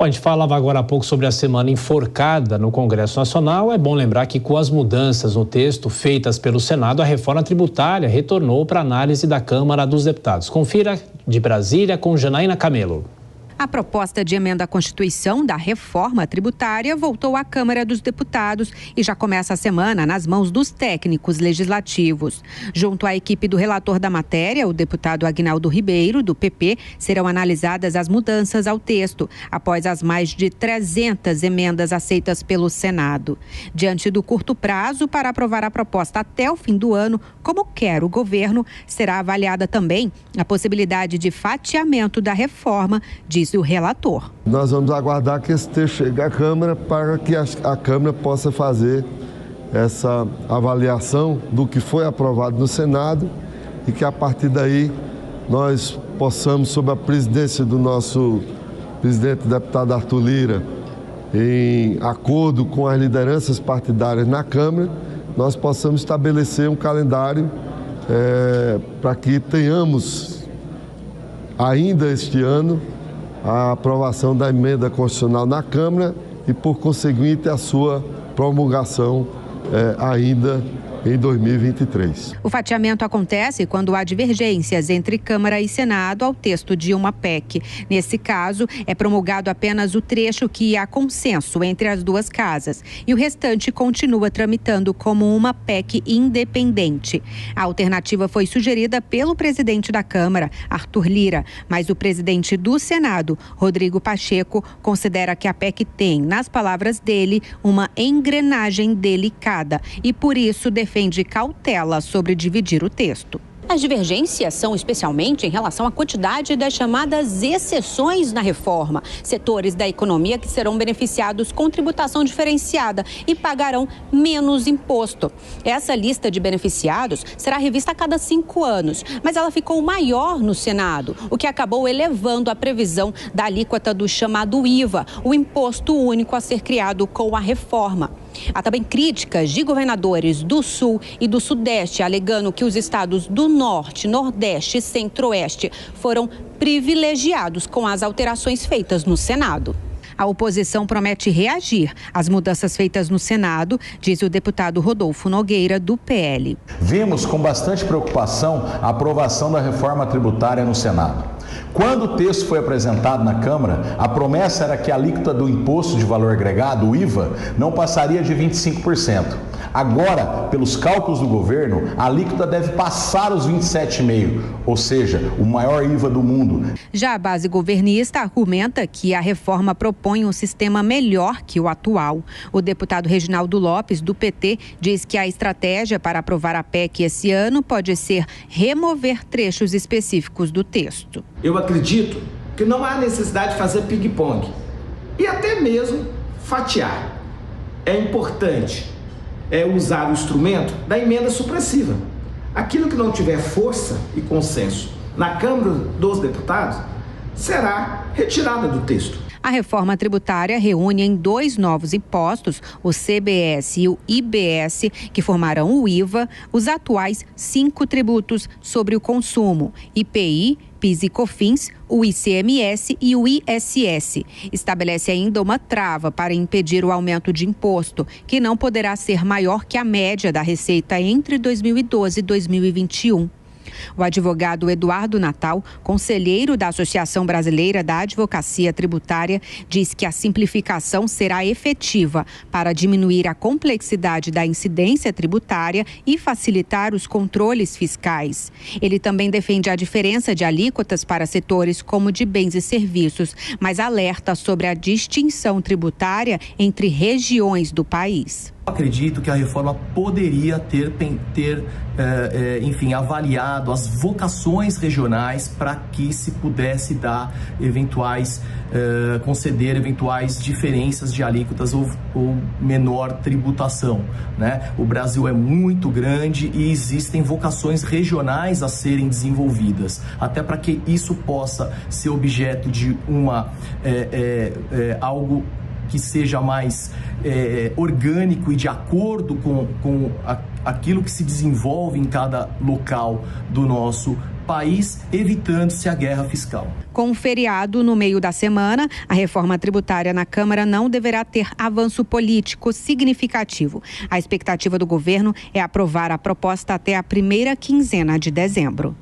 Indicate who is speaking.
Speaker 1: Bom, a gente falava agora há pouco sobre a semana enforcada no Congresso Nacional. É bom lembrar que com as mudanças no texto feitas pelo Senado, a reforma tributária retornou para análise da Câmara dos Deputados. Confira de Brasília com Janaína Camelo.
Speaker 2: A proposta de emenda à Constituição da reforma tributária voltou à Câmara dos Deputados e já começa a semana nas mãos dos técnicos legislativos. Junto à equipe do relator da matéria, o deputado Aguinaldo Ribeiro, do PP, serão analisadas as mudanças ao texto, após as mais de 300 emendas aceitas pelo Senado. Diante do curto prazo para aprovar a proposta até o fim do ano, como quer o governo, será avaliada também a possibilidade de fatiamento da reforma, diz o relator.
Speaker 3: Nós vamos aguardar que esse texto chegue à Câmara para que a Câmara possa fazer essa avaliação do que foi aprovado no Senado e que a partir daí nós possamos, sob a presidência do nosso presidente deputado Arthur Lira, em acordo com as lideranças partidárias na Câmara, nós possamos estabelecer um calendário para que tenhamos ainda este ano a aprovação da emenda constitucional na Câmara e, por conseguinte, a sua promulgação ainda em 2023.
Speaker 2: O fatiamento acontece quando há divergências entre Câmara e Senado ao texto de uma PEC. Nesse caso, é promulgado apenas o trecho que há consenso entre as duas casas e o restante continua tramitando como uma PEC independente. A alternativa foi sugerida pelo presidente da Câmara, Arthur Lira, mas o presidente do Senado, Rodrigo Pacheco, considera que a PEC tem, nas palavras dele, uma engrenagem delicada e, por isso, defende cautela sobre dividir o texto. As divergências são especialmente em relação à quantidade das chamadas exceções na reforma. Setores da economia que serão beneficiados com tributação diferenciada e pagarão menos imposto. Essa lista de beneficiados será revista a cada 5 anos, mas ela ficou maior no Senado, o que acabou elevando a previsão da alíquota do chamado IVA, o imposto único a ser criado com a reforma. Há também críticas de governadores do Sul e do Sudeste, alegando que os estados do Norte, Nordeste e Centro-Oeste foram privilegiados com as alterações feitas no Senado. A oposição promete reagir às mudanças feitas no Senado, diz o deputado Rodolfo Nogueira, do PL.
Speaker 4: Vimos com bastante preocupação a aprovação da reforma tributária no Senado. Quando o texto foi apresentado na Câmara, a promessa era que a alíquota do imposto de valor agregado, o IVA, não passaria de 25%. Agora, pelos cálculos do governo, a alíquota deve passar os 27,5%, ou seja, o maior IVA do mundo.
Speaker 2: Já a base governista argumenta que a reforma propõe um sistema melhor que o atual. O deputado Reginaldo Lopes, do PT, diz que a estratégia para aprovar a PEC esse ano pode ser remover trechos específicos do texto.
Speaker 5: Eu acredito que não há necessidade de fazer ping-pong e até mesmo fatiar. É importante usar o instrumento da emenda supressiva. Aquilo que não tiver força e consenso na Câmara dos Deputados será retirada do texto.
Speaker 2: A reforma tributária reúne em 2 novos impostos, o CBS e o IBS, que formarão o IVA, os atuais 5 tributos sobre o consumo, IPI, PIS e COFINS, o ICMS e o ISS. Estabelece ainda uma trava para impedir o aumento de imposto, que não poderá ser maior que a média da receita entre 2012 e 2021. O advogado Eduardo Natal, conselheiro da Associação Brasileira da Advocacia Tributária, diz que a simplificação será efetiva para diminuir a complexidade da incidência tributária e facilitar os controles fiscais. Ele também defende a diferença de alíquotas para setores como de bens e serviços, mas alerta sobre a distinção tributária entre regiões do país.
Speaker 6: Acredito que a reforma poderia ter avaliado as vocações regionais para que se pudesse dar conceder eventuais diferenças de alíquotas ou menor tributação, né? O Brasil é muito grande e existem vocações regionais a serem desenvolvidas, até para que isso possa ser objeto de algo que seja mais orgânico e de acordo com aquilo que se desenvolve em cada local do nosso país. país, evitando-se a guerra fiscal.
Speaker 2: Com um feriado no meio da semana, a reforma tributária na Câmara não deverá ter avanço político significativo. A expectativa do governo é aprovar a proposta até a primeira quinzena de dezembro.